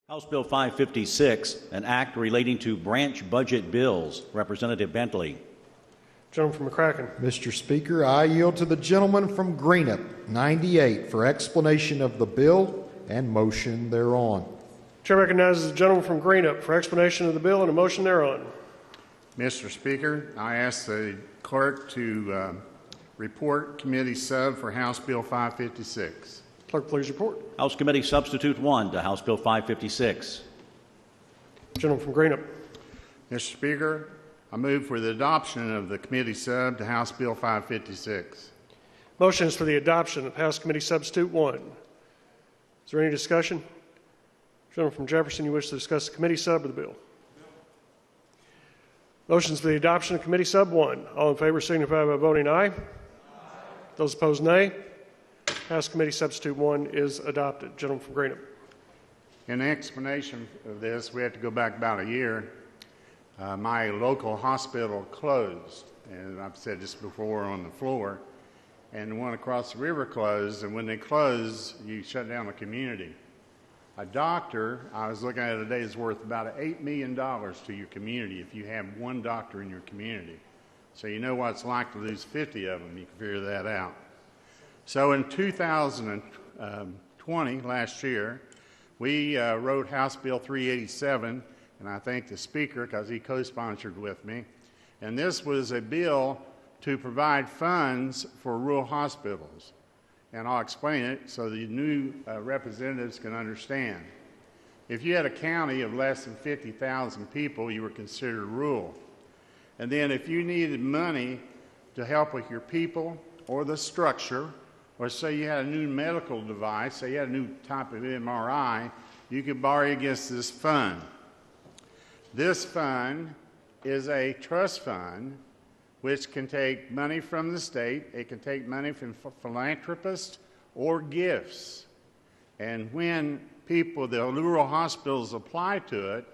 House Bill 556, an act relating to branch budget bills. Representative Bentley. Gentleman from McCracken. Mr. Speaker, I yield to the gentleman from Greenup, 98, for explanation of the bill and motion thereon. Chair recognizes the gentleman from Greenup for explanation of the bill and a motion thereon. Mr. Speaker, I ask the clerk to report committee sub for House Bill 556. Clerk, please report. House Committee Substitute 1 to House Bill 556. Gentleman from Greenup. Mr. Speaker, I move for the adoption of the committee sub to House Bill 556. Motion is for the adoption of House Committee Substitute 1. Is there any discussion? Gentleman from Jefferson, you wish to discuss the committee sub or the bill? Motion is for the adoption of Committee Sub 1. All in favor signify by voting aye. Aye. Those opposed, nay. House Committee Substitute 1 is adopted. Gentleman from Greenup. In explanation of this, we have to go back about a year. My local hospital closed, and I've said this before on the floor, and the one across the river closed, and when they close, you shut down the community. A doctor, I was looking at it today, is worth about $8 million to your community if you have one doctor in your community. So you know what it's like to lose 50 of them. You can figure that out. So in 2020, last year, we wrote House Bill 387, and I thank the Speaker because he co-sponsored with me. And this was a bill to provide funds for rural hospitals. And I'll explain it so the new representatives can understand. If you had a county of less than 50,000 people, you were considered rural. And then if you needed money to help with your people or the structure, or say you had a new medical device, say you had a new type of MRI, you could borrow against this fund. This fund is a trust fund which can take money from the state, it can take money from philanthropists or gifts. And when people, the rural hospitals apply to it,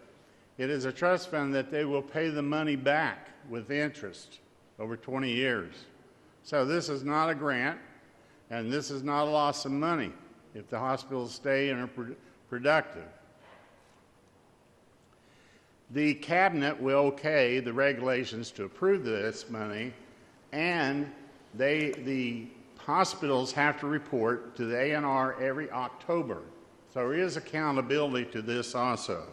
it is a trust fund that they will pay the money back with interest over 20 years. So this is not a grant, and this is not a loss of money if the hospitals stay and are productive. The cabinet will okay the regulations to approve this money, and the hospitals have to report to the ANR every October. So there is accountability to this also.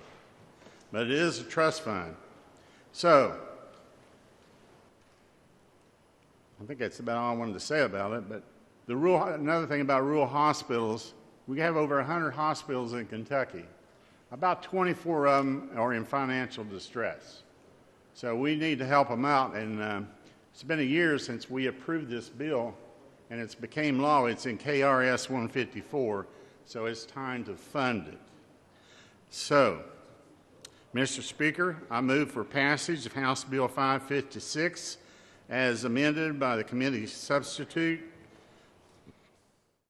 But it is a trust fund. So I think that's about all I wanted to say about it. But another thing about rural hospitals, we have over 100 hospitals in Kentucky. About 24 of them are in financial distress. So we need to help them out. And it's been a year since we approved this bill, and it's became law. It's in KRS 154, so it's time to fund it. So, Mr. Speaker, I move for passage of House Bill 556 as amended by the committee substitute